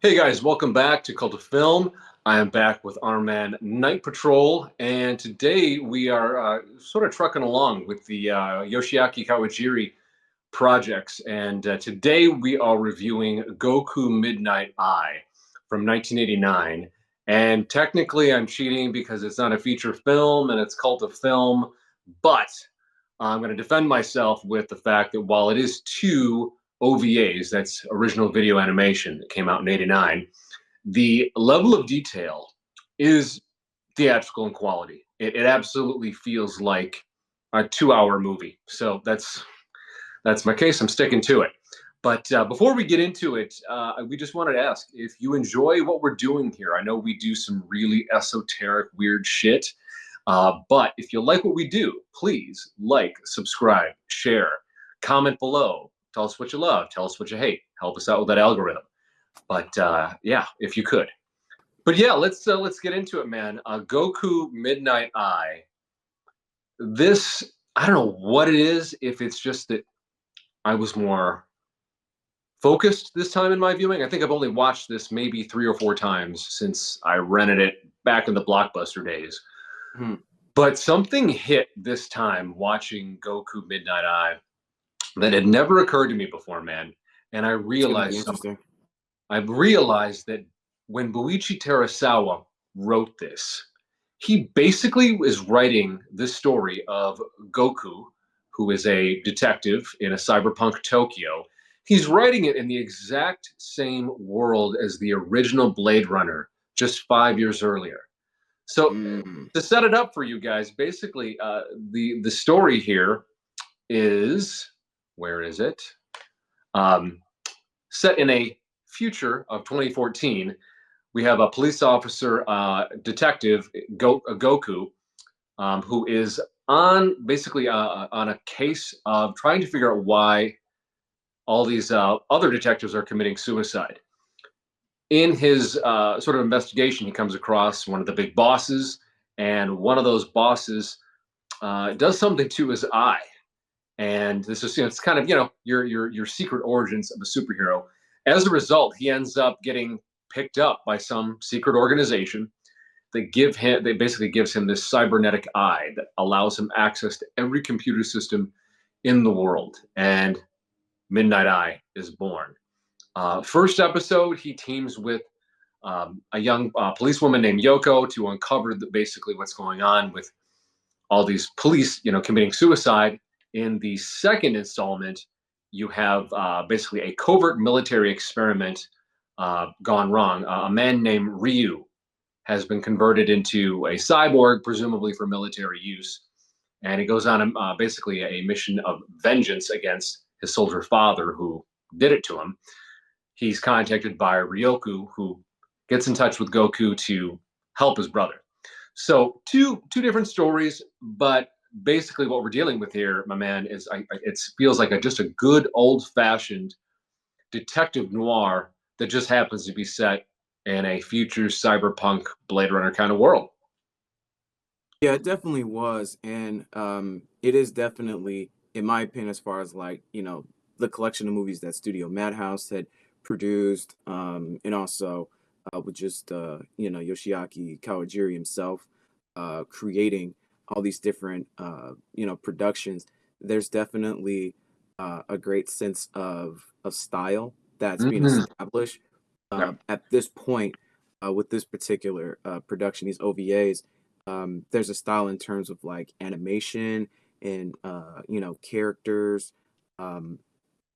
Hey guys, welcome back to Cult of Film. I am back with our man Night Patrol, and today we are sort of trucking along with the Yoshiaki Kwawjiri projects. And today we are reviewing Goku Midnight Eye from 1989. And technically, I'm cheating because it's not a feature film and it's Cult of Film, but I'm going to defend myself with the fact that while it is two OVAs, that's original video animation that came out in '89, the level of detail is theatrical in quality. It absolutely feels like a 2 hour movie. So that's my case. I'm sticking to it. But before we get into it, we just wanted to ask if you enjoy what we're doing here. I know we do some really esoteric, weird shit. But if you like what we do, please like, subscribe, share, comment below. Tell us what you love. Tell us what you hate. Help us out with that algorithm. But yeah, if you could. But yeah, let's get into it, man. Goku Midnight Eye. This, I don't know what it is. If it's just that I was more focused this time in my viewing. I think I've only watched this maybe 3 or 4 times since I rented it back in the Blockbuster days. Hmm. But something hit this time watching Goku Midnight Eye that had never occurred to me before, man. And I It's gonna be realized something. interesting. I've realized that when Buichi Tersawa wrote this, he basically is writing this story of Goku, who is a detective in a cyberpunk Tokyo. He's writing it in the exact same world as the original Blade Runner just 5 years earlier. So Mm. to set it up for you guys, basically, the story here is, where is it? Um, Set in a future of 2014. We have a police officer, detective Goku, who is on basically on a case of trying to figure out why all these other detectives are committing suicide. In his sort of investigation, he comes across one of the big bosses, and one of those bosses does something to his eye. And this is, it's kind of, your secret origins of a superhero. As a result, he ends up getting picked up by some secret organization. They basically gives him this cybernetic eye that allows him access to every computer system in the world. And Midnight Eye is born. First episode, he teams with a young policewoman named Yoko to uncover basically what's going on with all these police, committing suicide. In the second installment, you have basically a covert military experiment gone wrong. A man named Ryu has been converted into a cyborg, presumably for military use, and he goes on basically a mission of vengeance against his soldier father who did it to him. He's contacted by Ryoku, who gets in touch with Goku to help his brother. So two different stories, but basically what we're dealing with here, my man, is it feels like just a good old fashioned detective noir that just happens to be set in a future cyberpunk Blade Runner kind of world. Yeah, it definitely was, and it is definitely, in my opinion, as far as like the collection of movies that Studio Madhouse had produced, and also with just Yoshiaki Kawajiri himself creating all these different productions. There's definitely a great sense of style that's being Mm-hmm. established Yeah. at this point with this particular production, these OVAs. There's a style in terms of like animation and characters. Um,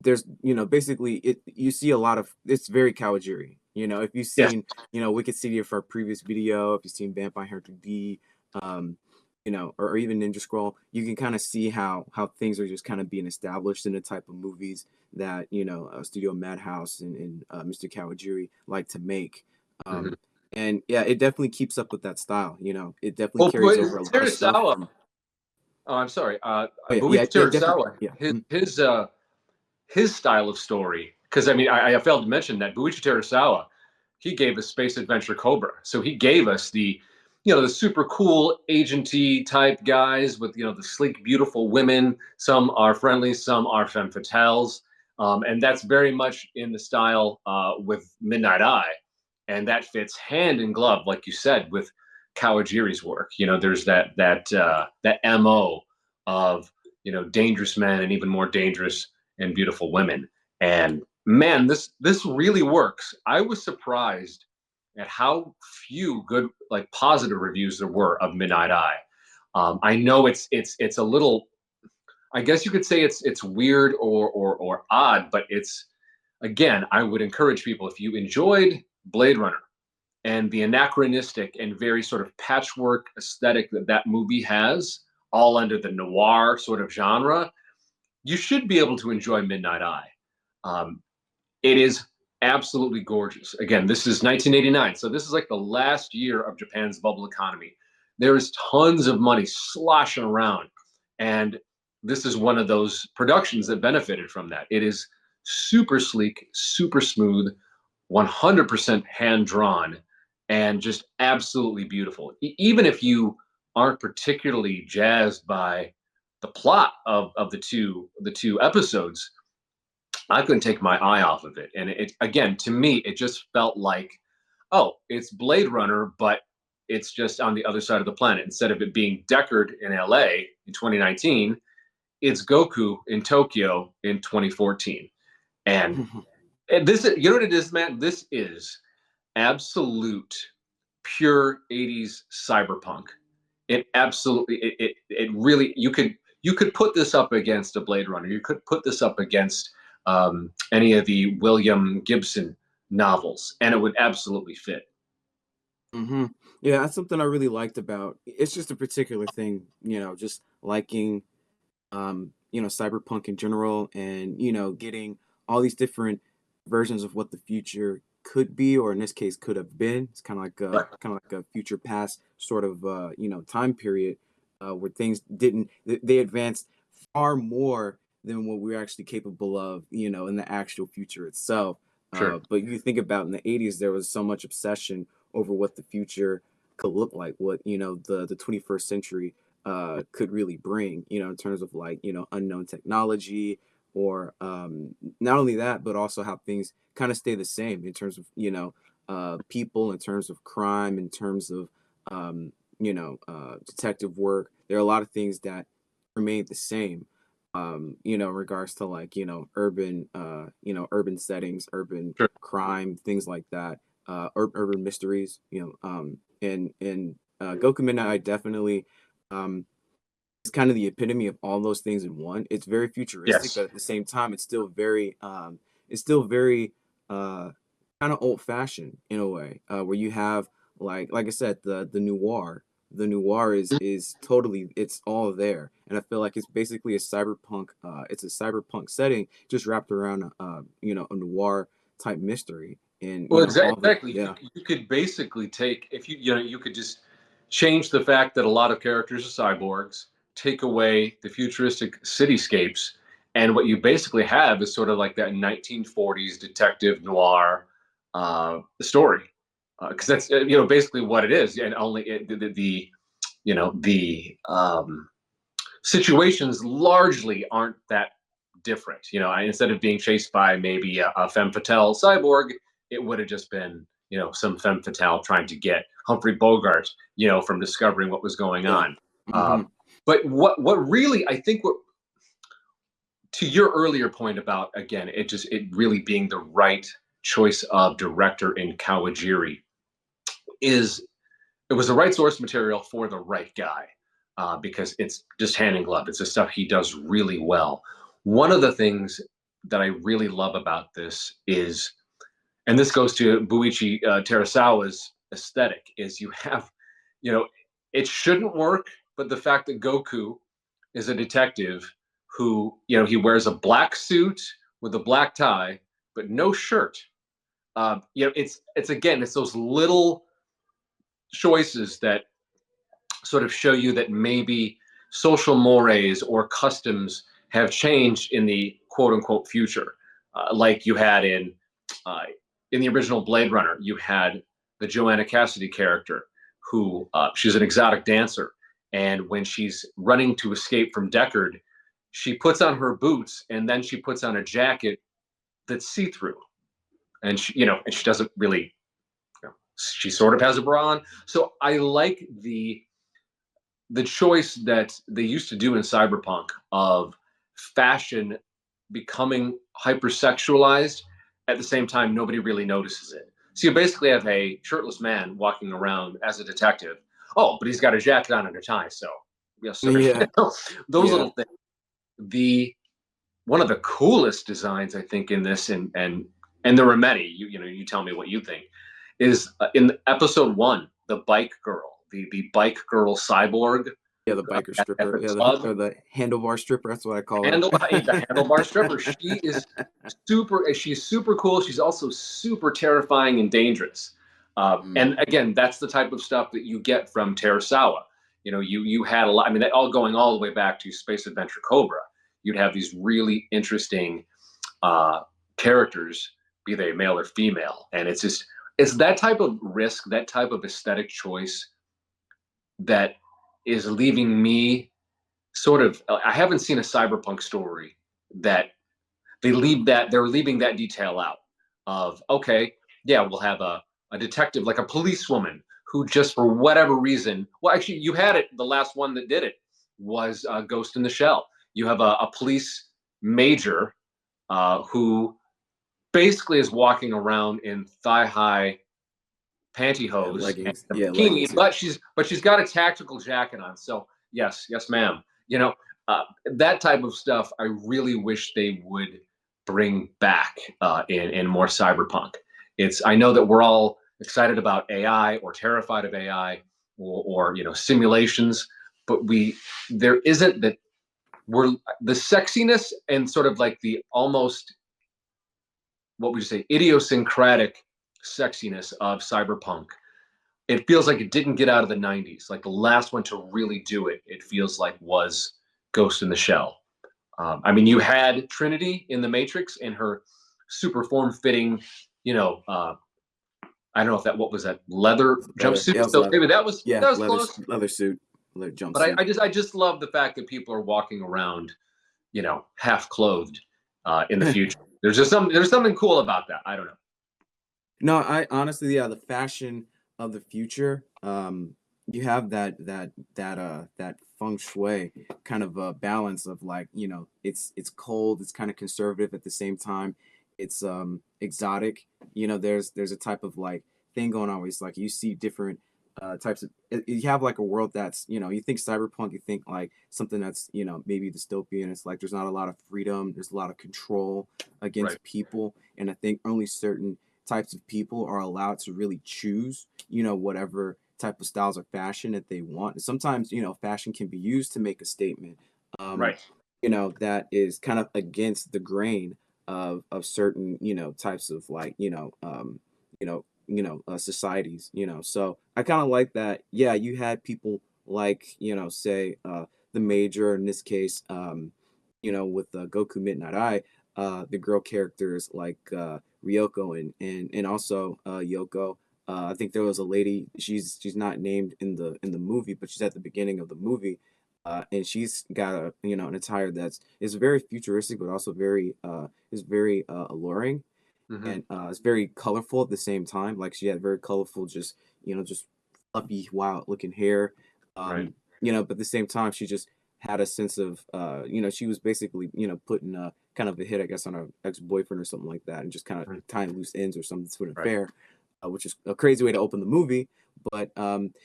there's basically you see a lot of it's very Kawajiri. If you've Yes. seen Wicked City for our previous video, if you've seen Vampire Hunter D, um, or even Ninja Scroll, you can kind of see how things are just kind of being established in the type of movies that Studio Madhouse and Mr. Kawajiri like to make. Mm-hmm. And yeah, it definitely keeps up with that style. It definitely Well, carries but over a lot of stuff Terusawa. from. Oh, I'm sorry. Oh yeah, yeah, Buichi yeah, definitely, Tersawa. yeah. His style of story, because I mean, I failed to mention that Buichi Tersawa, he gave us Space Adventure Cobra. So he gave us the super cool agenty type guys with the sleek, beautiful women. Some are friendly, some are femme fatales. And that's very much in the style with Midnight Eye, and that fits hand in glove, like you said, with Kawajiri's work. There's that MO of dangerous men and even more dangerous and beautiful women. And man, this really works. I was surprised at how few good, like, positive reviews there were of Midnight Eye. I know it's a little, I guess you could say it's weird or odd, but it's, again, I would encourage people, if you enjoyed Blade Runner and the anachronistic and very sort of patchwork aesthetic that that movie has, all under the noir sort of genre, you should be able to enjoy Midnight Eye. Um, it is absolutely gorgeous. Again, this is 1989, so this is like the last year of Japan's bubble economy. There is tons of money sloshing around, and this is one of those productions that benefited from that. It is super sleek, super smooth, 100% hand drawn, and just absolutely beautiful. Even if you aren't particularly jazzed by the plot of the two episodes, I couldn't take my eye off of it. And it, again, to me, it just felt like, oh, it's Blade Runner, but it's just on the other side of the planet. Instead of it being Deckard in LA in 2019, it's Goku in Tokyo in 2014. And, and this, you know what it is, man? This is absolute pure 80s cyberpunk. It absolutely, it really, you could put this up against a Blade Runner. You could put this up against any of the William Gibson novels, and it would absolutely fit. Hmm. Yeah, that's something I really liked about. It's just a particular thing, just liking cyberpunk in general, and getting all these different versions of what the future could be, or in this case could have been. It's Right. kind of like a future past sort of time period, where things didn't they advanced far more than what we're actually capable of, in the actual future itself. Sure. But you think about in the 80s, there was so much obsession over what the future could look like, what the 21st century could really bring, in terms of, like, unknown technology, or not only that, but also how things kind of stay the same in terms of, people, in terms of crime, in terms of detective work. There are a lot of things that remain the same, in regards to, like, urban settings, urban Sure. crime, things like that, urban mysteries, and Goku Midnight definitely, um, it's kind of the epitome of all those things in one. It's very futuristic, Yes. but at the same time, it's still very kind of old fashioned in a way, where you have, like I said, the noir. The noir is totally, it's all there, and I feel like it's basically a cyberpunk. It's a cyberpunk setting just wrapped around a noir type mystery, and Well, all the exactly. You, yeah. you could basically take, if you could just change the fact that a lot of characters are cyborgs, take away the futuristic cityscapes, and what you basically have is sort of like that 1940s detective noir story, because that's basically what it is, and only the situations largely aren't that different. Instead of being chased by maybe a femme fatale cyborg, it would have just been some femme fatale trying to get Humphrey Bogart from discovering what was going Yeah. on. Hmm. But what really, I think, what, to your earlier point about, again, it really being the right choice of director in Kawajiri, is it was the right source material for the right guy, because it's just hand in glove. It's the stuff he does really well. One of the things that I really love about this is, and this goes to Buichi Tersawa's aesthetic, is you have, you know, it shouldn't work, but the fact that Goku is a detective who, he wears a black suit with a black tie, but no shirt. It's again, it's those little choices that sort of show you that maybe social mores or customs have changed in the quote unquote future. Like you had uh, in the original Blade Runner, you had the Joanna Cassidy character who she's an exotic dancer. And when she's running to escape from Deckard, she puts on her boots and then she puts on a jacket that's see-through, and she doesn't really, she sort of has a bra on. So I like the choice that they used to do in cyberpunk of fashion becoming hypersexualized at the same time nobody really notices it. So you basically have a shirtless man walking around as a detective. Oh, but he's got a jacket on and a tie. So yes, sir. Yeah, Those yeah, little things. The One of the coolest designs I think in this, and there were many. You tell me what you think. Is in episode one, the bike girl, the bike girl cyborg yeah. The biker at stripper, the yeah, club. or the handlebar stripper. That's what I call her. The handlebar stripper. She's super cool. She's also super terrifying and dangerous. Mm. And again, that's the type of stuff that you get from Tersawa. You had a lot. I mean, all going all the way back to Space Adventure Cobra. You'd have these really interesting uh, characters, be they male or female, and it's that type of risk, that type of aesthetic choice that is leaving me sort of. I haven't seen a cyberpunk story that they're leaving that detail out of, okay, yeah, we'll have a detective, like a policewoman who just for whatever reason, well, actually you had it, the last one that did it was Ghost in the Shell. You have a police major who basically is walking around in thigh high Yeah, pantyhose and leggings. a Yeah, bikini, leggings. Yeah. but she's got a tactical jacket on. So yes, yes, ma'am. You know that type of stuff. I really wish they would bring back in more cyberpunk. I know that we're all excited about AI or terrified of AI or simulations, but there isn't that we're the sexiness and sort of like the almost what would you say idiosyncratic sexiness of cyberpunk. It feels like it didn't get out of the 90s. Like the last one to really do it, it feels like was Ghost in the Shell. I mean, you had Trinity in the Matrix in her super form fitting, you know, I don't know if what was that leather Leather. jumpsuit. Yeah, it was So leather. maybe that was Yeah, that was close. leather suit, leather But jumpsuit. I just love the fact that people are walking around, half clothed in the future. There's something cool about that. I don't know. No, I honestly, yeah, the fashion of the future. You have that feng shui kind of balance of like, it's cold, it's kind of conservative at the same time. It's exotic. There's a type of like thing going on where it's like you see different types of you have like a world that's, you think cyberpunk, you think like something that's, maybe dystopian. It's like there's not a lot of freedom, there's a lot of control Right. against people, and I think only certain types of people are allowed to really choose, whatever type of styles of fashion that they want. Sometimes, fashion can be used to make a statement, um, Right. that is kind of against the grain of certain, types of like, societies, So I kind of like that. Yeah, you had people like, say, the major in this case, with Goku Midnight Eye, the girl characters like Ryoko and also Yoko. I think there was a lady. She's not named in the movie, but she's at the beginning of the movie, and she's got a an attire that's is very futuristic, but also very is very alluring, Hmm. and it's very colorful at the same time. Like she had very colorful, just just fluffy, wild looking hair. Right. But at the same time, she just had a sense of, she was basically, putting a kind of a hit, I guess, on her ex boyfriend or something like that, and just kind of Mhm. tying loose ends or something sort of Right. fair, which is a crazy way to open the movie. But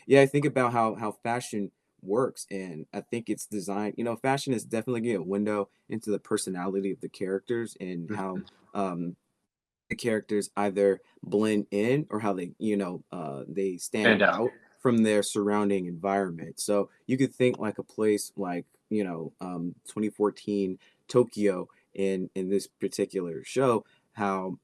yeah, I think about how fashion works, and I think it's designed. Fashion is definitely a window into the personality of the characters and how Mhm. um, the characters either blend in or how they stand And out. out from their surrounding environment. So you could think like a place like 2014 Tokyo in this particular show, how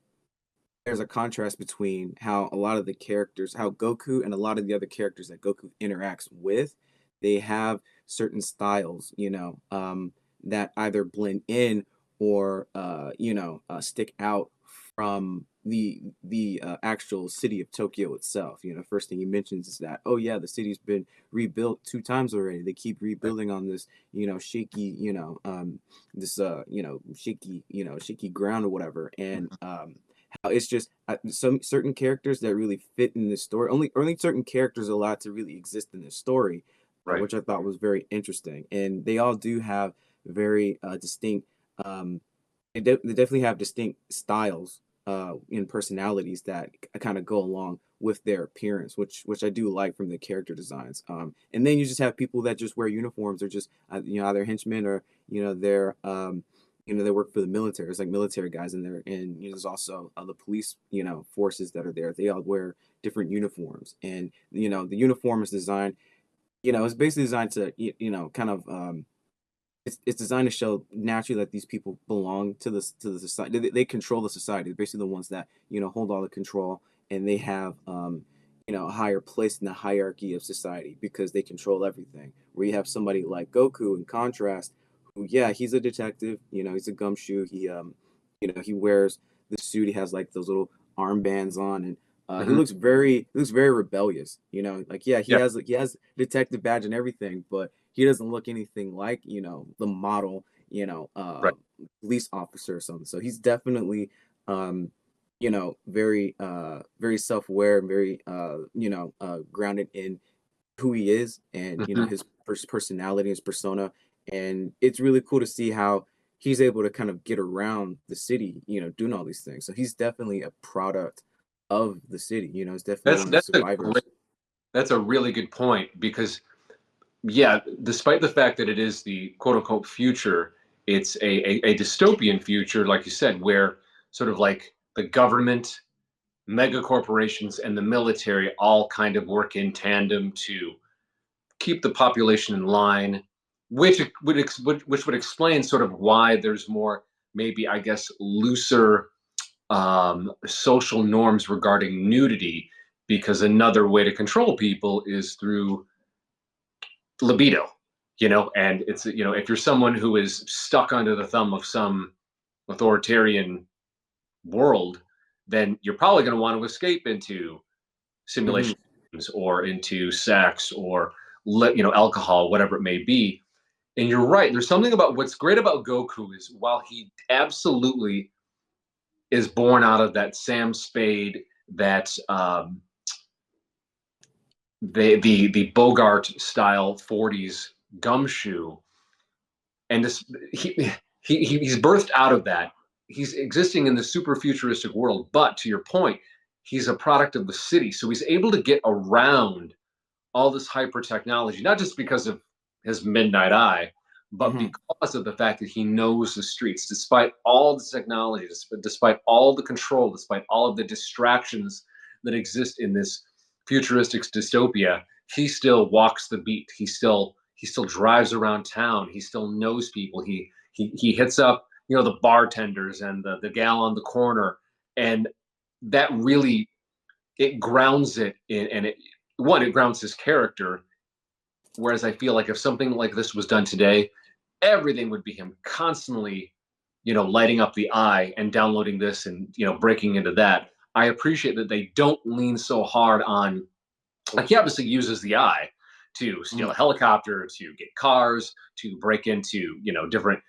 there's a contrast between how a lot of the characters, how Goku and a lot of the other characters that Goku interacts with, they have certain styles, that either blend in or stick out from the actual city of Tokyo itself. First thing he mentions is that, oh yeah, the city's been rebuilt 2 times already. They keep rebuilding on this, shaky, this shaky ground or whatever. And how it's just some certain characters that really fit in this story. Only certain characters are allowed to really exist in this story, Right. which I thought was very interesting. And they all do have very distinct. Um, they definitely have distinct styles and personalities that kind of go along with their appearance, which I do like from the character designs. And then you just have people that just wear uniforms or just either henchmen or they're they work for the military. It's like military guys in there, and there's also the police forces that are there. They all wear different uniforms, and the uniform is designed. It's basically designed to kind of it's designed to show naturally that these people belong to the society. They control the society. They're basically the ones that hold all the control, and they have a higher place in the hierarchy of society because they control everything. Where you have somebody like Goku, in contrast, who yeah, he's a detective. He's a gumshoe. He wears the suit. He has like those little armbands on, and he Hmm. looks very rebellious. Like yeah, he Yeah. has detective badge and everything, but he doesn't look anything like the model Right. police officer or something. So he's definitely very self-aware and very grounded in who he is and Hmm. his personality, his persona. And it's really cool to see how he's able to kind of get around the city, doing all these things. So he's definitely a product of the city. He's definitely That's one of the that's a great. survivors. That's a really good point because yeah, despite the fact that it is the quote unquote future, it's a dystopian future, like you said, where sort of like the government, mega corporations, and the military all kind of work in tandem to keep the population in line, which would explain sort of why there's more, maybe I guess, looser social norms regarding nudity, because another way to control people is through libido, and it's, if you're someone who is stuck under the thumb of some authoritarian world, then you're probably going to want to escape into Hmm. simulations or into sex or alcohol, whatever it may be. And you're right, there's something about what's great about Goku is, while he absolutely is born out of that Sam Spade, that the Bogart style 40s gumshoe, and this he's birthed out of that. He's existing in the super futuristic world, but to your point, he's a product of the city, so he's able to get around all this hyper technology, not just because of his midnight eye, but Hmm. because of the fact that he knows the streets, despite all the technology, despite all the control, despite all of the distractions that exist in this futuristic dystopia. He still walks the beat. He still drives around town. He still knows people. He hits up the bartenders and the gal on the corner, and that really, it grounds it in, and it grounds his character. Whereas I feel like if something like this was done today, everything would be him constantly, lighting up the eye and downloading this and breaking into that. I appreciate that they don't lean so hard on, like, he obviously uses the eye to steal Hmm. a helicopter, to get cars, to break into different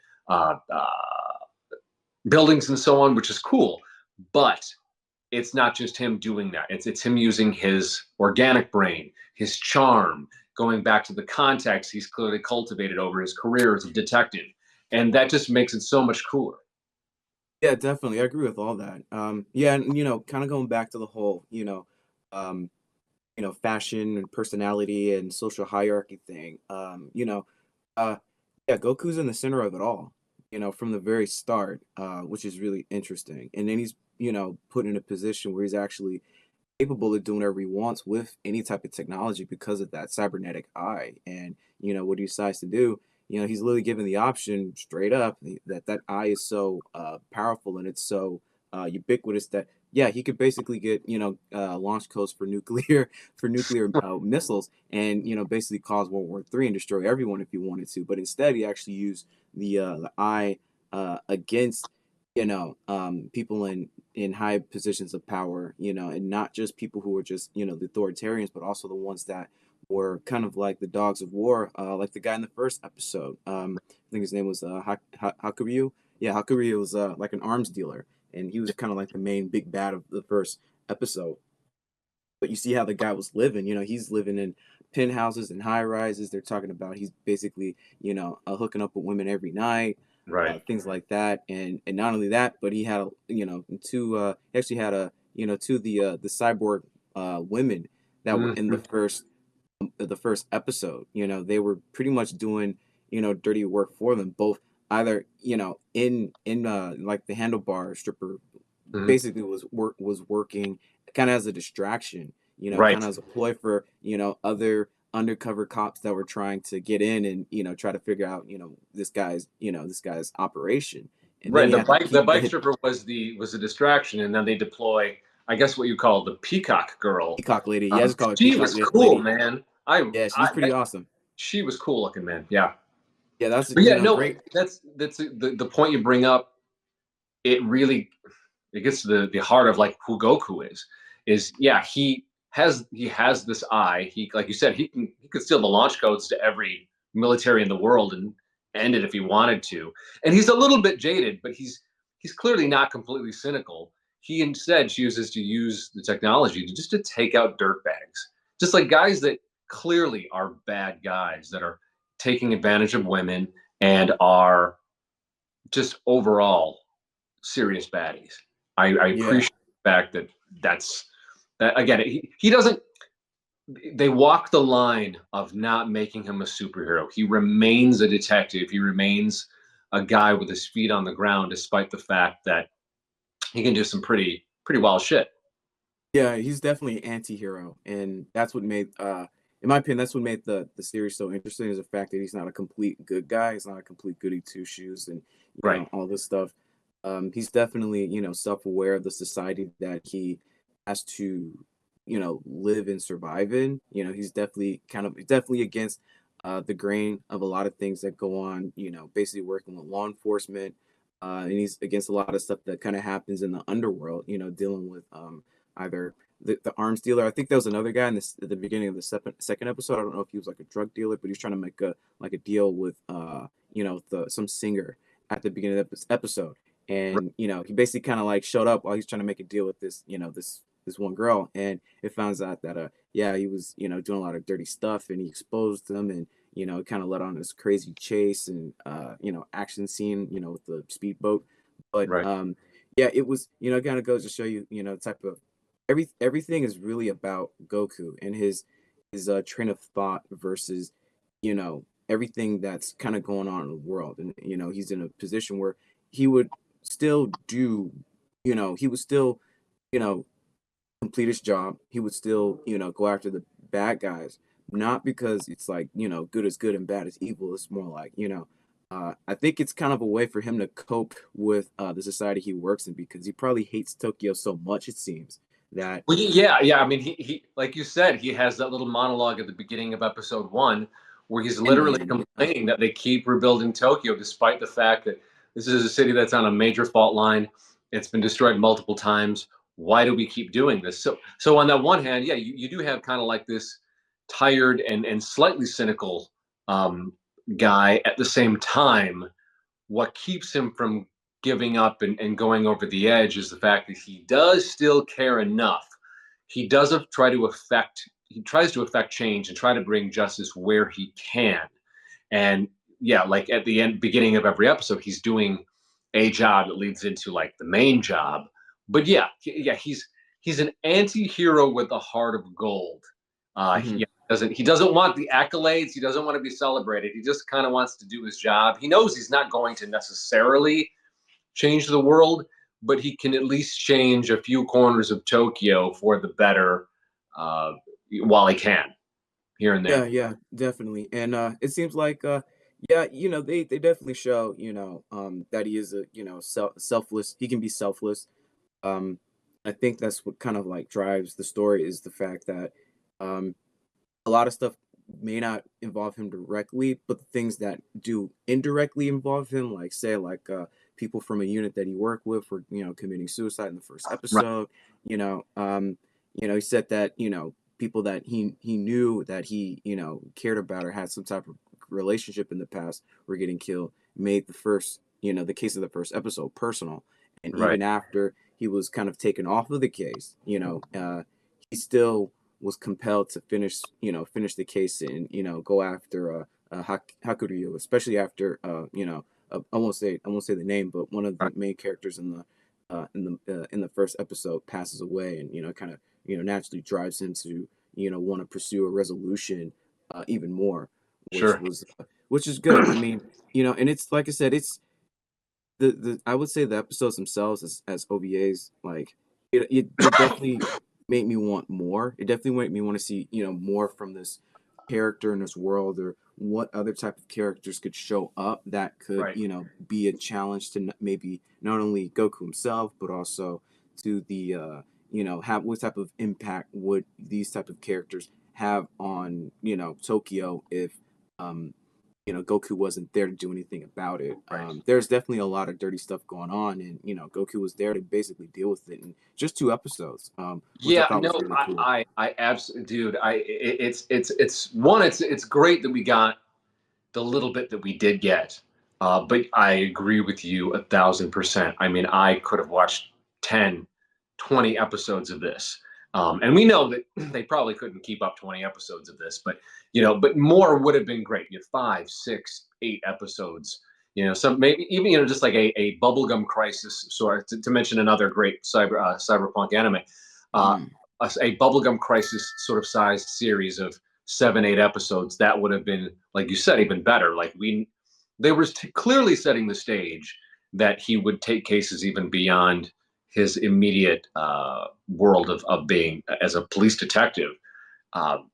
buildings and so on, which is cool. But it's not just him doing that. It's him using his organic brain, his charm, going back to the context he's clearly cultivated over his career as a detective, and that just makes it so much cooler. Yeah, definitely. I agree with all that. Yeah, and kind of going back to the whole, um, fashion and personality and social hierarchy thing. Uh, yeah, Goku's in the center of it all, from the very start, which is really interesting. And then he's, put in a position where he's actually capable of doing whatever he wants with any type of technology because of that cybernetic eye. And what he decides to do, he's literally given the option straight up that eye is so powerful and it's so ubiquitous that yeah, he could basically get launch codes for nuclear for nuclear missiles and basically cause World War III and destroy everyone if he wanted to. But instead, he actually used the eye against people in high positions of power, and not just people who were just, the authoritarians, but also the ones that were kind of like the dogs of war, like the guy in the first episode. I think his name was Hakuryu. Yeah, Hakuryu was like an arms dealer, and he was kind of like the main big bad of the first episode. But you see how the guy was living. He's living in penthouses and high rises. They're talking about he's basically, hooking up with women every night, Right. things like that. And not only that, but he had two. He actually had two of the cyborg women that were in Mhm. the first episode. They were pretty much doing dirty work for them, both either in like the handlebar stripper Mhm. basically was working kind of as a distraction, kind Right. of as a ploy for other undercover cops that were trying to get in and try to figure out this guy's operation. And then Right. you The have the bike the pe the bike hit stripper was a distraction, and then they deploy, I guess, what you call the peacock girl. peacock lady. Yeah, I just call her She peacock was cool, lady. man. I, Yeah, she's I pretty awesome. she was cool looking, man. Yeah. Yeah, that's But yeah, no, great. that's the point you bring up. It really it gets to the heart of like who Goku is. Is yeah, he has this eye. He, like you said, he could steal the launch codes to every military in the world and end it if he wanted to. And he's a little bit jaded, but he's clearly not completely cynical. He instead chooses to use the technology to just to take out dirtbags, just like guys that clearly are bad guys that are taking advantage of women and are just overall serious baddies. I Yeah. appreciate the fact that that's that again. He doesn't. They walk the line of not making him a superhero. He remains a detective. He remains a guy with his feet on the ground, despite the fact that he can do some pretty wild shit. Yeah, he's definitely an anti-hero, and that's what made, in my opinion, that's what made the series so interesting is the fact that he's not a complete good guy. He's not a complete goody two shoes, and Right. all this stuff. He's definitely self-aware of the society that he has to live and survive in. He's definitely against the grain of a lot of things that go on. Basically working with law enforcement, and he's against a lot of stuff that kind of happens in the underworld. Dealing with either the arms dealer. I think there was another guy in this at the beginning of the second episode. I don't know if he was like a drug dealer, but he was trying to make a deal with some singer at the beginning of this episode. Right. And he basically kind of like showed up while he's trying to make a deal with this this one girl, and it finds out that yeah, he was doing a lot of dirty stuff, and he exposed them, and kind of led on this crazy chase and action scene with the speedboat. But Right. yeah, it was kind of goes to show you type of everything is really about Goku and his train of thought versus everything that's kind of going on in the world. And he's in a position where he would still do he would still you know complete his job. He would still go after the bad guys, not because it's like good is good and bad is evil. It's more like I think it's kind of a way for him to cope with the society he works in, because he probably hates Tokyo so much, it seems, that Well, yeah, yeah. I mean, he like you said, he has that little monologue at the beginning of episode one where he's in the literally end, yeah. complaining that they keep rebuilding Tokyo despite the fact that this is a city that's on a major fault line. It's been destroyed multiple times. Why do we keep doing this? So on that one hand, yeah, you do have kind of like this tired and slightly cynical um, guy. At the same time, what keeps him from giving up and going over the edge is the fact that he does still care enough. He tries to affect change and try to bring justice where he can. And yeah, like at the end beginning of every episode, he's doing a job that leads into like the main job. But yeah, he's an anti-hero with a heart of gold. Hmm. He doesn't want the accolades. He doesn't want to be celebrated. He just kind of wants to do his job. He knows he's not going to necessarily change the world, but he can at least change a few corners of Tokyo for the better uh, while he can here and Yeah, there. yeah, definitely. And it seems like yeah, they definitely show, that he is a, selfless. He can be selfless. Um I think that's what kind of like drives the story, is the fact that um a lot of stuff may not involve him directly, but the things that do indirectly involve him, like say like people from a unit that he worked with were, committing suicide in the first Right. episode. He said that, people that he knew that he, cared about or had some type of relationship in the past were getting killed, made the first, the case of the first episode personal. And Right. even after he was kind of taken off of the case, he still was compelled to finish the case and, go after Hakuryu, especially after, I won't say the name, but one of the Right. main characters in the first episode passes away, and kind of naturally drives him to want to pursue a resolution even more, Sure. which is good. I mean, and it's like I said, it's the I would say the episodes themselves as OVAs, like it definitely made me want more. It definitely made me want to see more from this character in this world, or what other type of characters could show up that could Right. be a challenge to maybe not only Goku himself but also to the have what type of impact would these type of characters have on Tokyo if um Goku wasn't there to do anything about it. Right. There's definitely a lot of dirty stuff going on, and Goku was there to basically deal with it in just 2 episodes, which I Yeah, thought was no, really cool. I absolutely, dude. It's great that we got the little bit that we did get. But I agree with you 1,000%. I mean, I could have watched 10, 20 episodes of this. And we know that they probably couldn't keep up 20 episodes of this, but but more would have been great. You have 5, 6, 8 episodes. Some maybe even just like a bubblegum crisis, sort to mention another great cyberpunk anime, uh, Mm. a bubblegum crisis sort of sized series of 7, 8 episodes. That would have been, like you said, even better. Like they were clearly setting the stage that he would take cases even beyond his immediate world of being as a police detective. Um,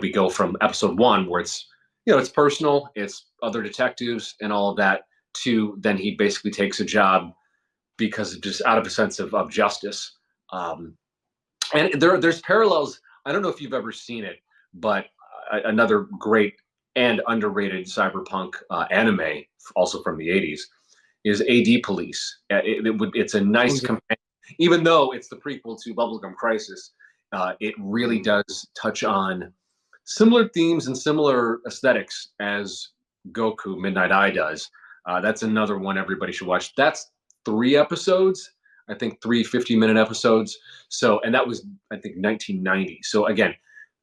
we go from episode 1 where it's personal, it's other detectives and all of that, to then he basically takes a job because of just out of a sense of justice. Um, and there's parallels. I don't know if you've ever seen it, but another great and underrated cyberpunk anime, also from the 80s, is AD Police. It's a Oh nice yeah. companion, even though it's the prequel to Bubblegum Crisis. It really Mm. does touch on similar themes and similar aesthetics as Goku Midnight Eye does. That's another one everybody should watch. That's 3 episodes. I think 3 50-minute episodes. So, and that was, I think, 1990. So again,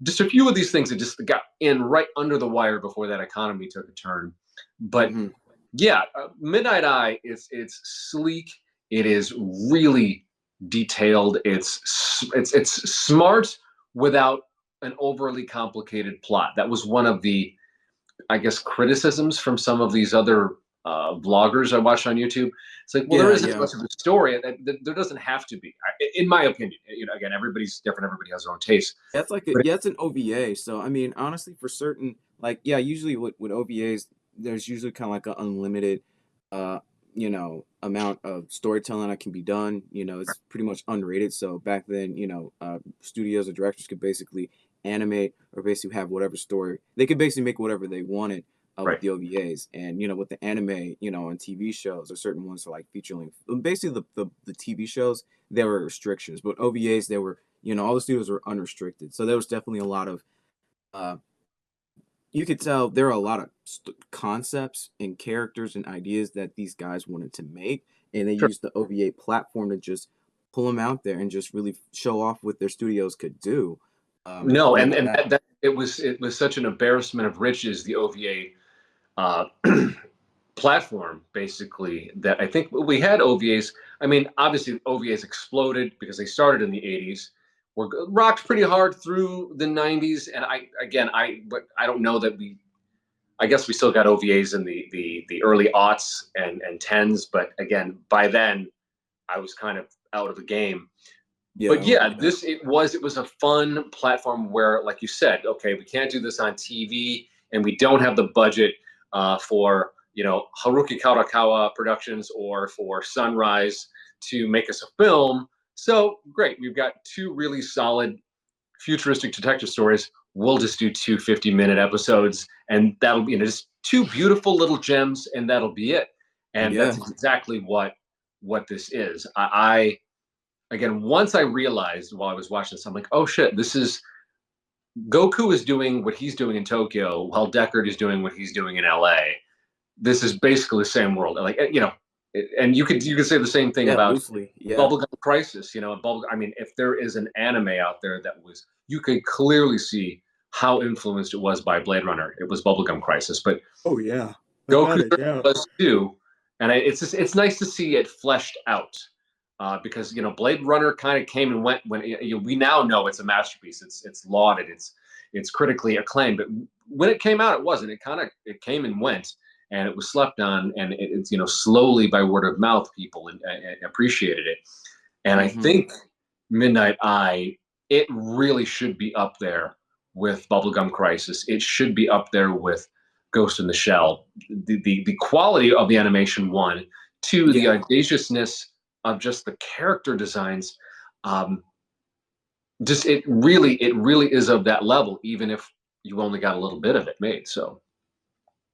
just a few of these things that just got in right under the wire before that economy took a turn. But Hmm. yeah, Midnight Eye is it's sleek. It is really detailed. It's smart without an overly complicated plot. That was one of the, I guess, criticisms from some of these other vloggers I watched on YouTube. It's like, well, there Yeah, isn't yeah. much of a story. There doesn't have to be, in my opinion. Again, everybody's different. Everybody has their own taste. That's like But it's an OVA. So I mean, honestly, for certain, like yeah, usually with OVAs, there's usually kind of like an unlimited, uh, amount of storytelling that can be done. It's pretty much unrated. So back then, studios or directors could basically animate or basically have whatever story they could basically make whatever they wanted. With right, the OVAs, and with the anime, on TV shows or certain ones are like feature length. Basically, the TV shows, there were restrictions, but OVAs, they were, all the studios were unrestricted. So there was definitely a lot of, uh, you could tell there are a lot of concepts and characters and ideas that these guys wanted to make, and they sure. used the OVA platform to just pull them out there and just really show off what their studios could do. No, and That that it was such an embarrassment of riches, the OVA uh, platform, basically, that I think we had OVAs. I mean, obviously OVAs exploded because they started in the 80s, were rocked pretty hard through the 90s, and but I don't know that we. I guess we still got OVAs in the early aughts and tens, but again, by then I was kind of out of the game. yeah, But yeah, yeah, it was a fun platform where, like you said, okay, we can't do this on TV, and we don't have the budget for Haruki Kawakawa Productions or for Sunrise to make us a film. So great, we've got 2 really solid futuristic detective stories. We'll just do 2 50-minute episodes, and that'll be just 2 beautiful little gems, and that'll be it. and Yeah. that's exactly what this is. I again, once I realized while I was watching this, I'm like, oh shit, this is Goku is doing what he's doing in Tokyo, while Deckard is doing what he's doing in LA. This is basically the same world. Like and you could say the same thing Yeah, about loosely. Yeah. Bubblegum Crisis. I mean, if there is an anime out there that was, you could clearly see how influenced it was by Blade Runner. It was Bubblegum Crisis, but Oh yeah. Without Goku a doubt. was too, and it's nice to see it fleshed out. Because Blade Runner kind of came and went when we now know it's a masterpiece. It's lauded. It's critically acclaimed. But when it came out, it wasn't. It came and went, and it was slept on. And it's slowly by word of mouth, people appreciated it. And I Hmm. think Midnight Eye, it really should be up there with Bubblegum Crisis. It should be up there with Ghost in the Shell. The quality of the animation, one, two, the Yeah. audaciousness of just the character designs. Um, just it really is of that level, even if you only got a little bit of it made. So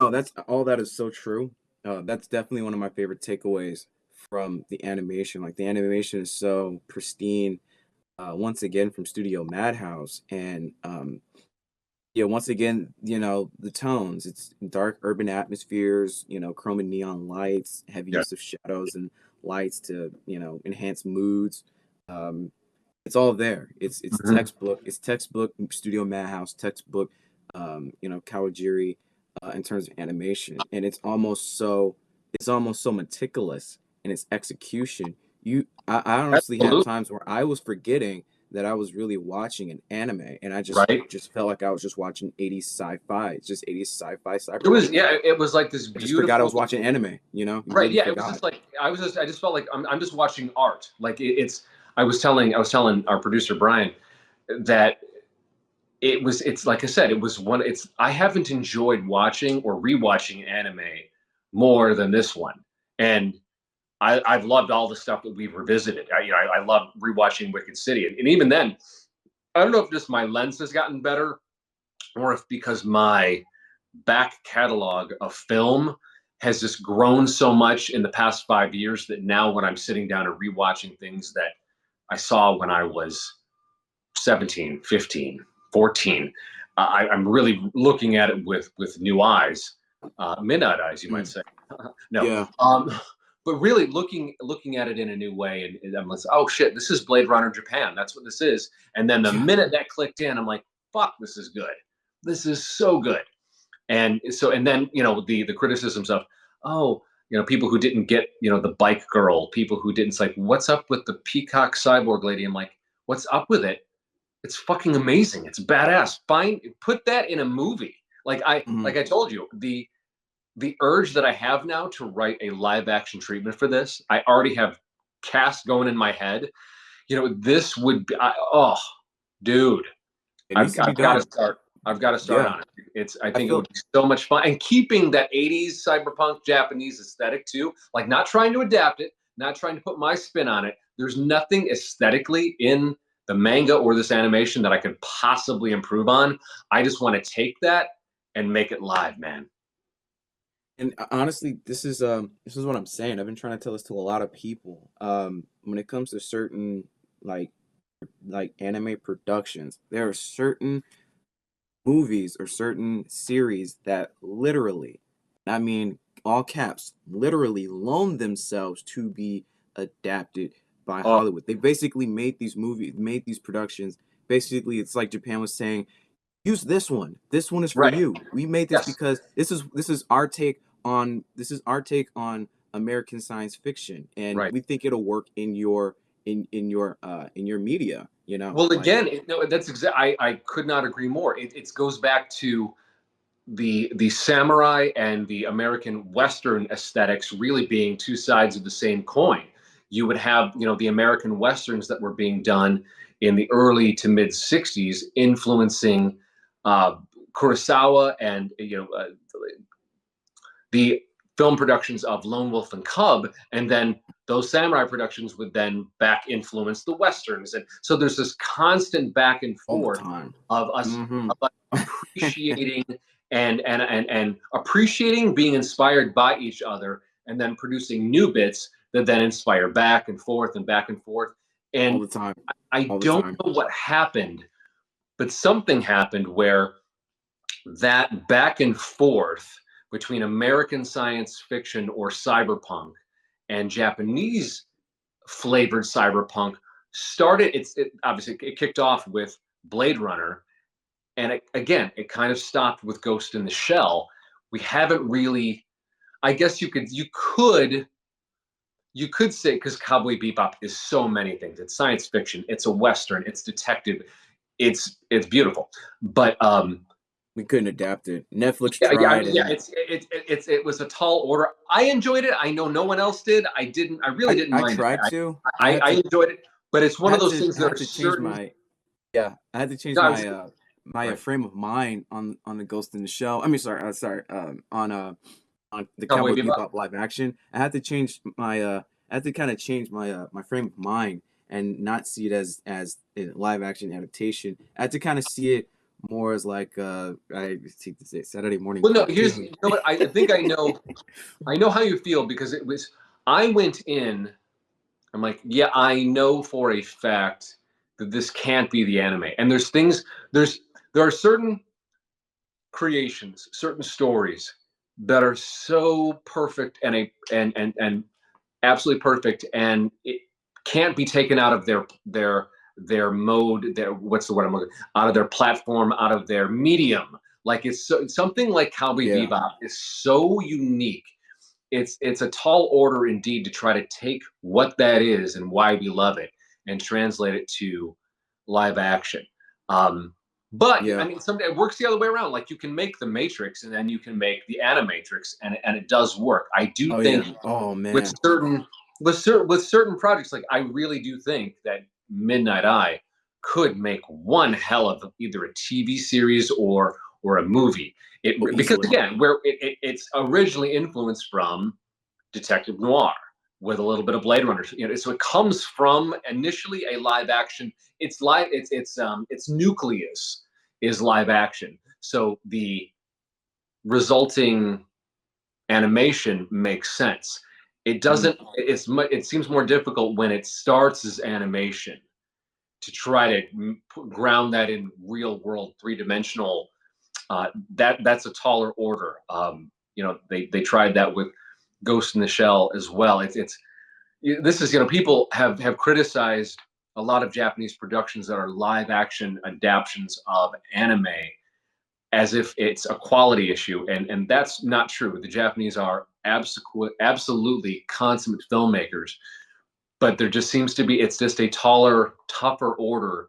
Oh, that's all that is so true. That's definitely one of my favorite takeaways from the animation. Like the animation is so pristine. Once again from Studio Madhouse, and yeah, once again, the tones. It's dark urban atmospheres. Chrome and neon lights, heavy yeah. use of shadows and lights to enhance moods. Um, it's all there. It's Mhm. textbook. It's textbook Studio Madhouse, textbook. Kawajiri, in terms of animation, and it's almost so meticulous in its execution. I honestly had Absolutely. times where I was forgetting that I was really watching an anime, and I just Right. just felt like I was just watching 80s sci-fi. It's just 80s sci-fi It was, cyberpunk. yeah, it was like this I just forgot I beautiful. was watching anime. You Right. really Yeah. It was just forgot. like I just felt like I'm just watching art. Like it's. I was telling our producer Brian that it's like I said, it was one. It's I haven't enjoyed watching or rewatching anime more than this one, and I've loved all the stuff that we've revisited. I love rewatching Wicked City, and even then, I don't know if just my lens has gotten better or if because my back catalog of film has just grown so much in the past 5 years that now when I'm sitting down and rewatching things that I saw when I was 17, 15, 14, I'm really looking at it with new eyes, midnight eyes, you might Mm, say. No, yeah. but really looking at it in a new way, and I'm like, oh shit, this is Blade Runner Japan. That's what this is. And then the Yeah. minute that clicked in, I'm like, fuck, this is good. This is so good. And so, and then the criticisms of, oh, people who didn't get the bike girl, people who didn't. It's like, what's up with the peacock cyborg lady? I'm like, what's up with it? It's fucking amazing. It's badass. Fine, put that in a movie. Mhm. Like I told you, the urge that I have now to write a live action treatment for this, I already have cast going in my head. This would be, oh, dude, It I've, needs to be I've got to done. start. I've got to start Yeah. on it. I I think it feel would be so much fun, and keeping that '80s cyberpunk Japanese aesthetic too. Like not trying to adapt it, not trying to put my spin on it. There's nothing aesthetically in the manga or this animation that I could possibly improve on. I just want to take that and make it live, man. And honestly, this is what I'm saying. I've been trying to tell this to a lot of people. When it comes to certain like anime productions, there are certain movies or certain series that literally, I mean all caps, literally loan themselves to be adapted by Oh, Hollywood. They basically made these productions. Basically, it's like Japan was saying, use this one. This one is for right. you. We made this Yes. because this is our take on American science fiction, and Right. we think it'll work in your media. Well, Like again, no, that's exactly. I could not agree more. It goes back to the samurai and the American Western aesthetics really being two sides of the same coin. You would have, the American Westerns that were being done in the early to mid 60s influencing uh, Kurosawa and, the film productions of Lone Wolf and Cub, and then those samurai productions would then back influence the westerns, and so there's this constant back and all the forth time. of us Hmm. of us appreciating and appreciating being inspired by each other, and then producing new bits that then inspire back and forth and back and forth. all And the time, I all the don't time. know what happened, but something happened where that back and forth between American science fiction or cyberpunk and Japanese flavored cyberpunk started. Obviously it kicked off with Blade Runner, and it kind of stopped with Ghost in the Shell. We haven't really. I guess you could say, because Cowboy Bebop is so many things. It's science fiction. It's a western. It's detective. It's beautiful, but We couldn't adapt it. Netflix yeah, tried, yeah. and It was a tall order. I enjoyed it. I know no one else did. I didn't. I really didn't I mind it. tried to. I enjoyed it, but it's one of those things I that had are to change certain. my yeah. I had to change No, I my was, my right. frame of mind on the Ghost in the Shell. I mean, sorry, on the Cowboy Cowboy Bebop. Bebop live action. I had to change my I had to kind of change my my frame of mind and not see it as a live action adaptation. I had to kind of see it more as like I hate to say it, Saturday morning Well, no. Here's, cartoon. you know what, I think I know. I know how you feel, because it was. I went in. I'm like, yeah, I know for a fact that this can't be the anime. And there's things. There are certain creations, certain stories that are so perfect and absolutely perfect, and it can't be taken out of their mode. Their what's the word I'm looking, out of their platform, out of their medium. Like something like Cowboy Yeah. Bebop is so unique. It's a tall order indeed to try to take what that is and why we love it and translate it to live action. Um, but I Yeah. mean, it works the other way around. Like, you can make the Matrix and then you can make the Animatrix, and it does work. I do Oh think yeah. Oh with man. certain projects, like, I really do think that Midnight Eye could make one hell of either a TV series or a movie. Oh, Because easily. again, where it's originally influenced from detective noir with a little bit of Blade Runner. So it comes from initially a live action. Its nucleus is live action. So the resulting animation makes sense. It Mm. doesn't. It seems more difficult when it starts as animation to try to ground that in real world 3 dimensional. That's a taller order. They tried that with Ghost in the Shell as well. It's this is people have criticized a lot of Japanese productions that are live action adaptations of anime as if it's a quality issue, and that's not true. The Japanese are absolutely consummate filmmakers, but there just seems to be, it's just a taller, tougher order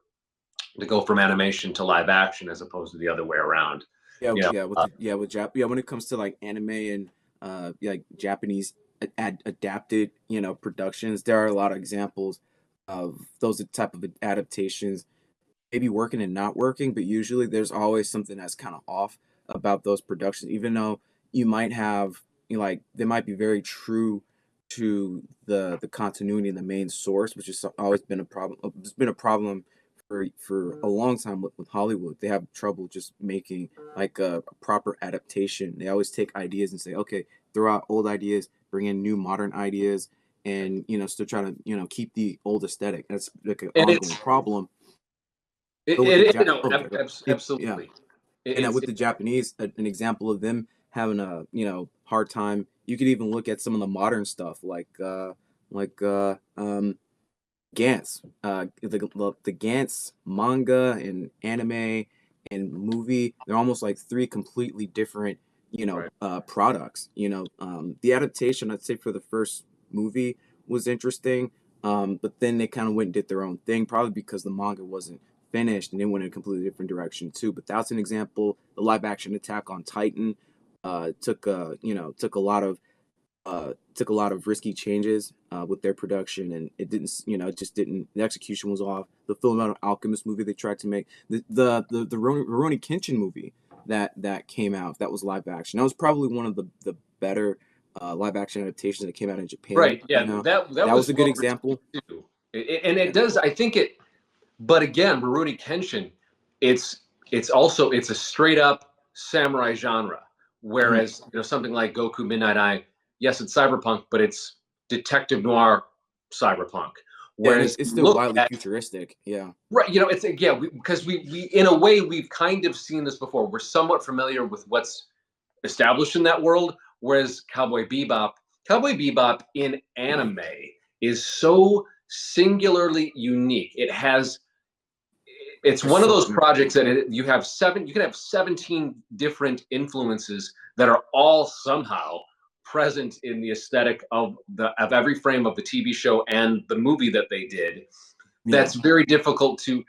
to go from animation to live action as opposed to the other way around. Yeah, You know, yeah, when it comes to like anime and like Japanese adapted, productions, there are a lot of examples of those type of adaptations maybe working and not working, but usually there's always something that's kind of off about those productions, even though you might have, like they might be very true to the continuity and the main source, which has always been a problem. It's been a problem for a long time with Hollywood. They have trouble just making like a proper adaptation. They always take ideas and say, okay, throw out old ideas, bring in new modern ideas, and still try to keep the old aesthetic. That's like an and ongoing problem. it, But with the it Jap, no, oh sorry, yeah, absolutely. and It's with the Japanese, an example of them having a hard time. You could even look at some of the modern stuff like Gantz, the Gantz manga and anime and movie. They're almost like three completely different right. products. The adaptation, I'd say, for the first movie was interesting, but then they kind of went and did their own thing, probably because the manga wasn't finished and they went in a completely different direction too. But that's an example. The live action Attack on Titan took a lot of risky changes with their production, and it didn't, it just didn't. The execution was off. The Full Metal Alchemist movie they tried to make, the Rurouni Kenshin movie that came out, that was live action. That was probably one of the better live action adaptations that came out in Japan. Right. Yeah. That That was was a good well example. received too. And it Yeah, does. I think it. But again, Rurouni Kenshin, it's it's a straight up samurai genre. hmm Whereas something like Goku Midnight Eye yes, it's cyberpunk, but it's detective noir cyberpunk. Yeah, and Whereas it's you still look wildly at futuristic. Yeah. right, it's yeah, because we in a way we've kind of seen this before. We're somewhat familiar with what's established in that world. Whereas Cowboy Bebop in anime is so singularly unique. It's For one of those certain. projects that you can have 17 different influences that are all somehow present in the aesthetic of every frame of the TV show and the movie that they did. Yeah. That's very difficult to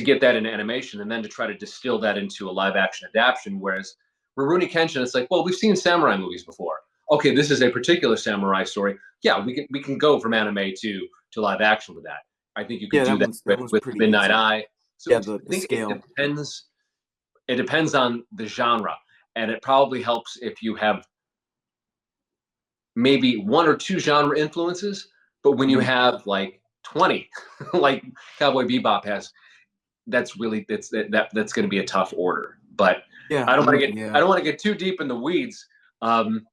get that in animation and then to try to distill that into a live action adaptation. Whereas Rurouni Kenshin, it's like, well, we've seen samurai movies before. Okay, this is a particular samurai story. Yeah, we can go from anime to live action with that. I think you could Yeah, do that that one's with pretty Midnight easy. Eye. So Yeah, I the think it scale. depends. It depends on the genre, and it probably helps if you have maybe one or two genre influences. But when you Mhm. have like 20, like Cowboy Bebop has, that's going to be a tough order. But Yeah, I don't want to get I yeah. don't want to get too deep in the weeds. Um,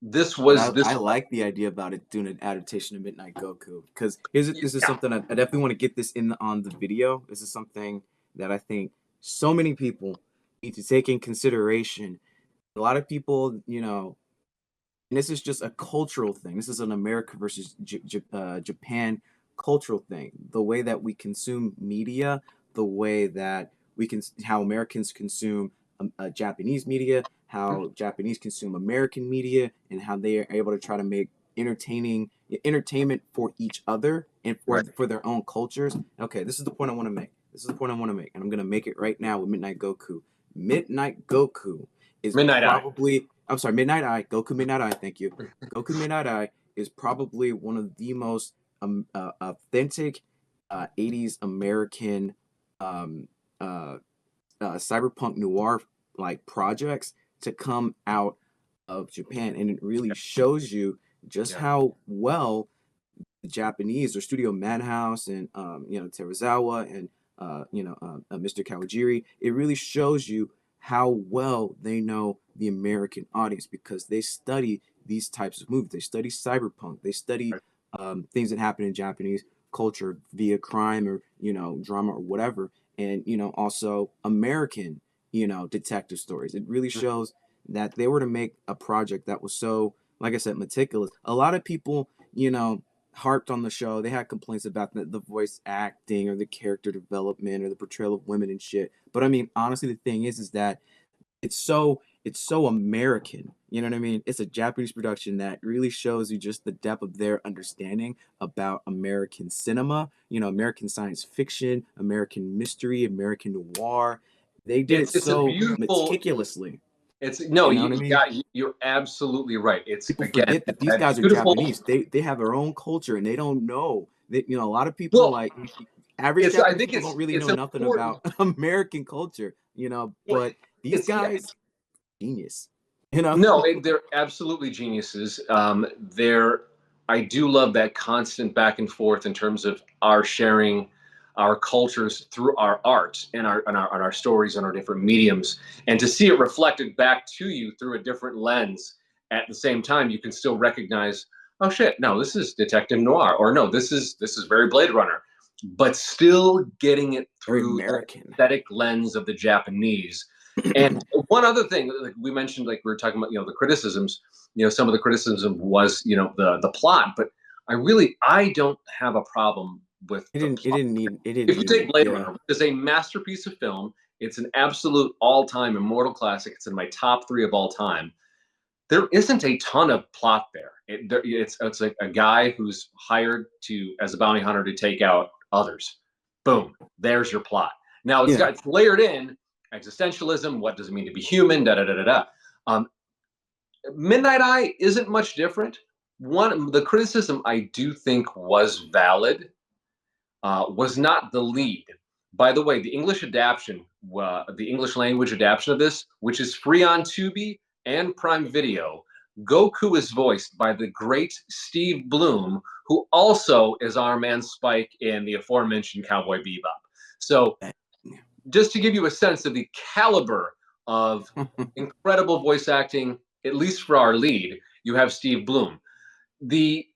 this But was I this like the idea about it doing an adaptation of Midnight Goku because this is yeah something I definitely want to get this in on the video. This is something that I think so many people need to take in consideration. A lot of people, and this is just a cultural thing. This is an America versus Japan cultural thing. The way that we consume media, the way that how Americans consume Japanese media, how Japanese consume American media, and how they are able to try to make entertainment for each other and right. for their own cultures. Okay, this is the point I want to make. This is the point I want to make, and I'm gonna make it right now with Midnight Goku. Midnight Goku is Midnight Eye. probably I'm sorry, Midnight Eye, Goku Midnight Eye, thank you. Goku Midnight Eye is probably one of the most authentic 80s American um, uh, cyberpunk noir like projects to come out of Japan. And it really shows you just Yeah. how well the Japanese or Studio Madhouse and Tersawa and Mr. Kwawjiri, it really shows you how well they know the American audience because they study these types of movies. They study cyberpunk. They study Right. things that happen in Japanese culture via crime or drama or whatever, and also American detective stories. It really shows that they were to make a project that was so, like I said, meticulous. A lot of people, harped on the show. They had complaints about the voice acting or the character development or the portrayal of women and shit. But I mean, honestly, the thing is that it's so American. You know what I mean? It's a Japanese production that really shows you just the depth of their understanding about American cinema, American science fiction, American mystery, American noir. They did it It's a so beautiful. meticulously. It's no, You know what I mean? you're absolutely right. It's People again forget that these that guys are beautiful. Japanese. They have their own culture and they don't know. A lot of people Well, like average it's I Japanese think people don't really it's know nothing important. about American culture, Well, but these it's yeah. guys, genius, you know? No, they're absolutely geniuses. I do love that constant back and forth in terms of our sharing our cultures through our art and our stories and our different mediums, and to see it reflected back to you through a different lens. At the same time, you can still recognize, oh shit, no, this is Detective Noir, or no, this is very Blade Runner, but still getting it Very through that American. aesthetic lens of the Japanese. And one other thing, like we mentioned, like we were talking about, the criticisms. Some of the criticism was, the plot. But I don't have a problem with It the didn't. It plot. didn't need. It didn't If you need take it. Blade Yeah. Runner, which is a masterpiece of film, it's an absolute all-time immortal classic. It's in my top three of all time. There isn't a ton of plot there. It's like a guy who's hired as a bounty hunter to take out others. Boom, there's your plot. Now Yeah. it's layered in existentialism. What does it mean to be human? Da da da da da. Um, Midnight Eye isn't much different. The criticism I do think was valid was not the lead. By the way, the English language adaptation of this, which is free on Tubi and Prime Video, Goku is voiced by the great Steve Bloom, who also is our man Spike in the aforementioned Cowboy Bebop. So, just to give you a sense of the caliber of incredible voice acting, at least for our lead, you have Steve Bloom. The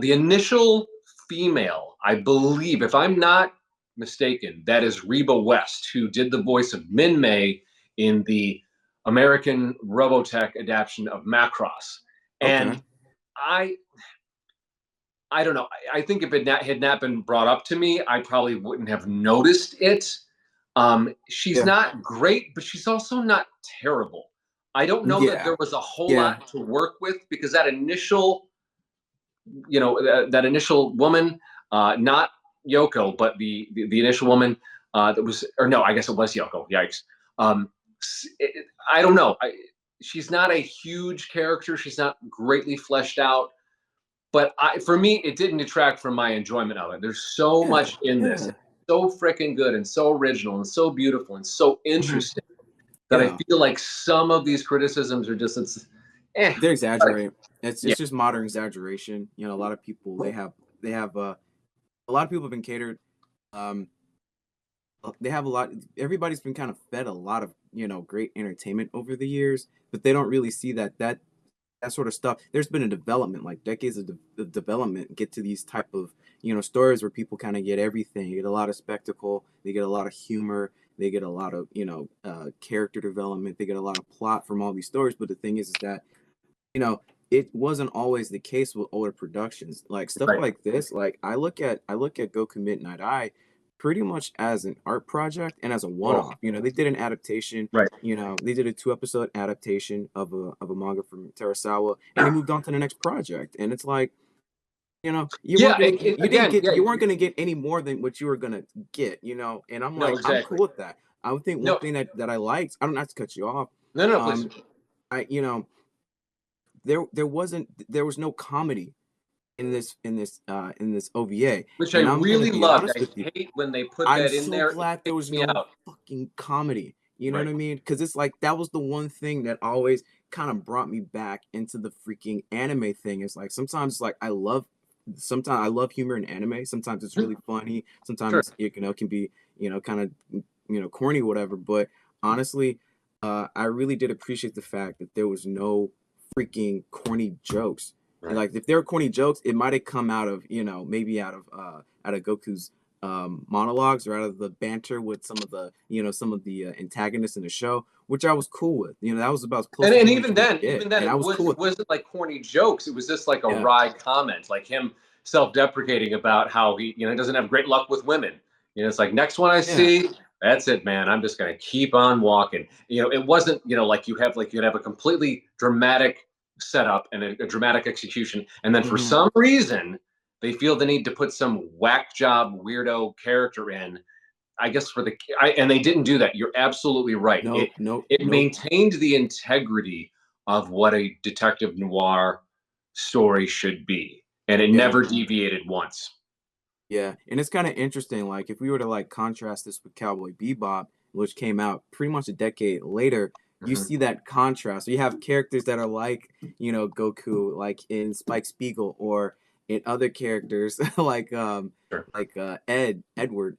initial female, I believe, if I'm not mistaken, that is Reba West, who did the voice of Min May in the American Robotech adaptation of Macross. Okay. And I I don't know. I think if it had not been brought up to me, I probably wouldn't have noticed it. She's Yeah. not great, but she's also not terrible. I don't know that Yeah. there was a whole Yeah. lot to work with because that initial, that initial woman, not Yoko, but the initial woman that was, or no, I guess it was Yoko. Yikes. Um, I don't know. She's not a huge character. She's not greatly fleshed out. But for me, it didn't detract from my enjoyment of it. There's so Yeah. much in this. Yeah. It's so freaking good and so original and so beautiful and so Mhm. interesting that I Yeah. feel like some of these criticisms are just, They're exaggerating. yeah, It's just modern exaggeration. A lot of people they have a lot of people have been catered. Um, they have a lot. Everybody's been kind of fed a lot of great entertainment over the years, but they don't really see that sort of stuff. There's been a development, like decades of development, get to these type of stories where people kind of get everything. You get a lot of spectacle, they get a lot of humor, they get a lot of character development, they get a lot of plot from all these stories. But the thing is that you know it wasn't always the case with older productions. Like stuff right, like this, like I look at Goku Midnight Eye pretty much as an art project and as a oh, one-off. They did an adaptation. right. They did a 2 episode adaptation of a manga from Tersawa, and they moved on to the next project. And it's like, you Yeah, weren't gonna you didn't again, get yeah, you weren't gonna get any more than what you were gonna get. And I'm no, like, I'm exactly. cool with that. I would think one No, thing that I liked, I don't have to cut you off. no, no, please. Um, I there was no comedy in this OVA. Which I And I'm gonna really be loved. honest I with you. hate when they put I'm that in so there. It glad there takes was me no out. fucking comedy. You know what Right. I mean? Because it's like that was the one thing that always kind of brought me back into the freaking anime thing. It's like sometimes like sometimes I love humor in anime. Sometimes it's Mhm. really funny. Sure. Sometimes it can be kind of corny or whatever. But honestly, I really did appreciate the fact that there was no freaking corny jokes. And Right. like if there were corny jokes, it might have come out of maybe out of Goku's monologues or out of the banter with some of the antagonists in the show, which I was cool with. That was about as close And to and humor as you could get, even then, and I was cool it with that. wasn't like corny jokes. It was just like a Yeah, wry comment, like him self-deprecating about how he doesn't have great luck with women. It's like next one I yeah, see, that's it, man. I'm just gonna keep on walking. It wasn't like you'd have a completely dramatic setup and a dramatic execution, and then for hmm some reason they feel the need to put some whack job weirdo character in. I guess and they didn't do that. You're absolutely right. It nope, nope, it nope. maintained the integrity of what a detective noir story should be, and it Yeah, never deviated once. yeah, and it's kind of interesting. Like if we were to like contrast this with Cowboy Bebop, which came out pretty much a decade later, you Mhm. see that contrast. You have characters that are like Goku, like in Spike Spiegel, or in other characters Sure. like Edward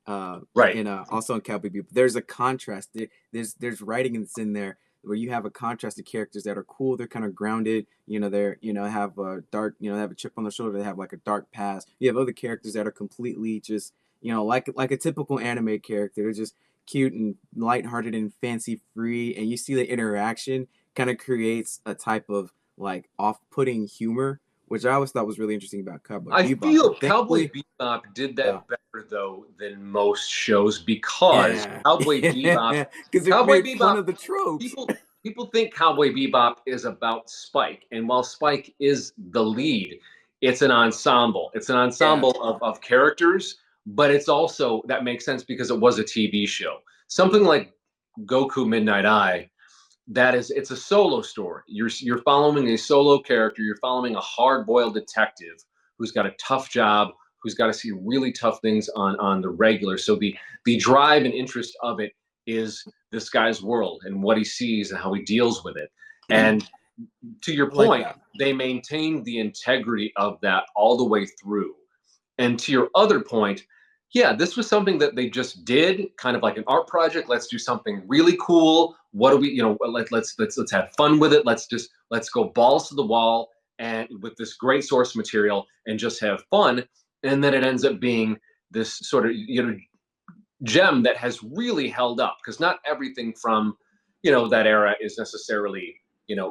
Right. in also in Cowboy Bebop. There's a contrast. There's writing that's in there where you have a contrast of characters that are cool. They're kind of grounded. They're have a dark. They have a chip on their shoulder. They have like a dark past. You have other characters that are completely just like a typical anime character. They're just cute and lighthearted and fancy free, and you see the interaction kind of creates a type of like off-putting humor, which I always thought was really interesting about Cowboy I Bebop. feel But Cowboy thankfully, Bebop did yeah, that better though than most shows because yeah, Cowboy Bebop, because it Cowboy made fun Bebop, of the tropes. people think Cowboy Bebop is about Spike, and while Spike is the lead, it's an ensemble. It's an Yeah, ensemble of characters, but it's also that makes sense because it was a TV show. Something like Goku Midnight Eye, it's a solo story. You're following a solo character. You're following a hard-boiled detective who's got a tough job, who's got to see really tough things on the regular. So the drive and interest of it is this guy's world and what he sees and how he deals with it. And to your I like point, that. they maintained the integrity of that all the way through. And to your other point, yeah, this was something that they just did, kind of like an art project. Let's do something really cool. What do we, let's have fun with it. Let's go balls to the wall. and with this great source material and just have fun. And then it ends up being this sort of, gem that has really held up, because not everything from, that era is necessarily,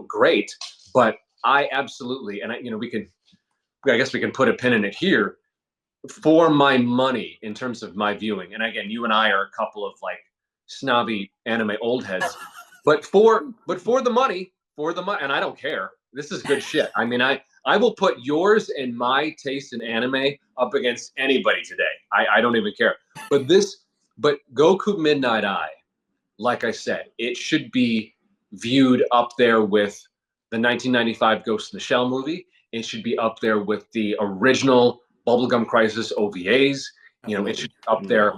great, but I absolutely, and I guess we can put a pin in it here, for my money in terms of my viewing. And again, you and I are a couple of like snobby anime old heads, but for the money, and I don't care. This is good shit. I mean, I will put yours and my taste in anime up against anybody today. I don't even care. But Goku Midnight Eye, like I said, it should be viewed up there with the 1995 Ghost in the Shell movie. It should be up there with the original Bubblegum Crisis OVAs. It should be up there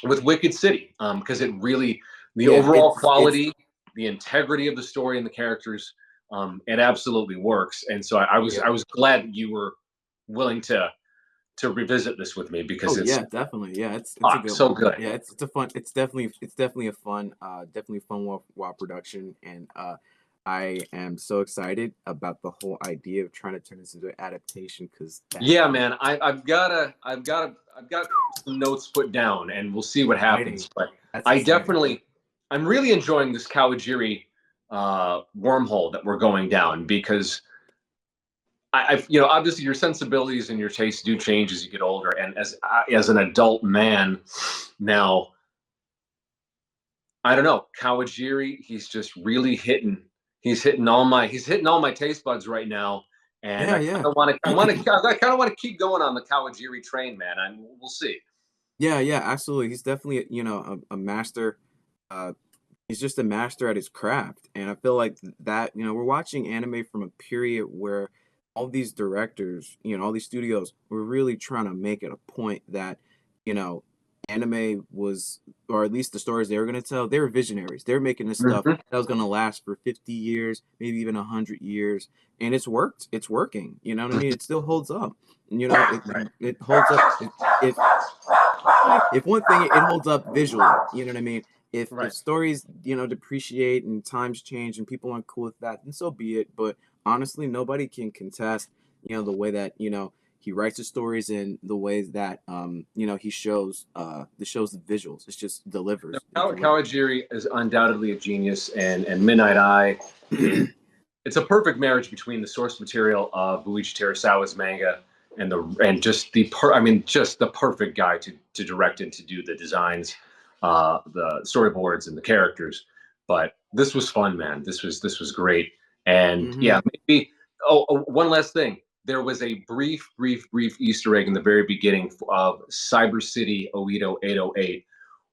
with Wicked City, because it really, the overall quality, the integrity of the story and the characters, it absolutely works. And so I was glad that you were willing to revisit this with me, because it's definitely, it's a good so one. good. Yeah, it's a fun. It's definitely a fun, definitely fun WoW production, and I am so excited about the whole idea of trying to turn this into an adaptation. Because man, I've got some notes put down, and we'll see what happens. But I'm really enjoying this Kawajiri wormhole that we're going down, because obviously your sensibilities and your tastes do change as you get older, and as an adult man now, I don't know, Kawajiri, he's just really hitting all my taste buds right now. And I kind of want to keep going on the Kawajiri train, man. We'll see. Yeah, absolutely. He's definitely, a master. He's just a master at his craft, and I feel like that. We're watching anime from a period where all these directors, all these studios were really trying to make it a point that, anime was, or at least the stories they were going to tell, they were visionaries. They were making this stuff that was going to last for 50 years, maybe even 100 years. And it's worked. It's working. You know what I mean? It still holds up. It holds up. If one thing, it holds up visually. You know what I mean? If stories, depreciate and times change and people aren't cool with that, then so be it. But honestly, nobody can contest, the way that, he writes the stories and the ways that he shows the visuals. It's just delivers. Kawajiri is undoubtedly a genius, and Midnight Eye, it's a perfect marriage between the source material of Buichi Tersawa's manga and just the perfect guy to direct and to do the designs, the storyboards and the characters. But this was fun, man. This was great. And maybe one last thing. There was a brief Easter egg in the very beginning of Cyber City Oedo 808,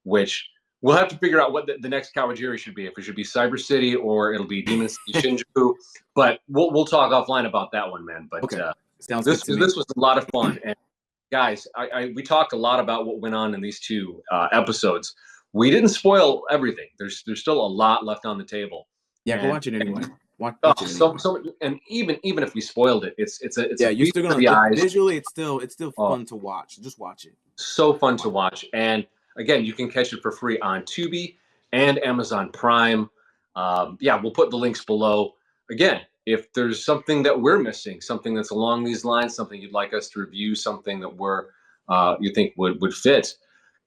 which we'll have to figure out what the next Kawajiri should be. If it should be Cyber City or it'll be Demon City Shinjuku. But we'll talk offline about that one, man. But this was a lot of fun. And guys, we talked a lot about what went on in these two episodes. We didn't spoil everything. There's still a lot left on the table. Yeah, go watch it anyway. And even if we spoiled it, it's you're still gonna visually. It's still fun to watch. Just watch it. So fun to watch, and again, you can catch it for free on Tubi and Amazon Prime. We'll put the links below. Again, if there's something that we're missing, something that's along these lines, something you'd like us to review, something that you think would fit,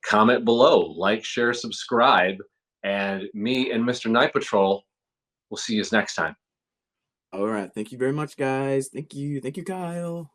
comment below, like, share, subscribe, and me and Mr. Night Patrol. We'll see you next time. All right. Thank you very much, guys. Thank you. Thank you, Kyle.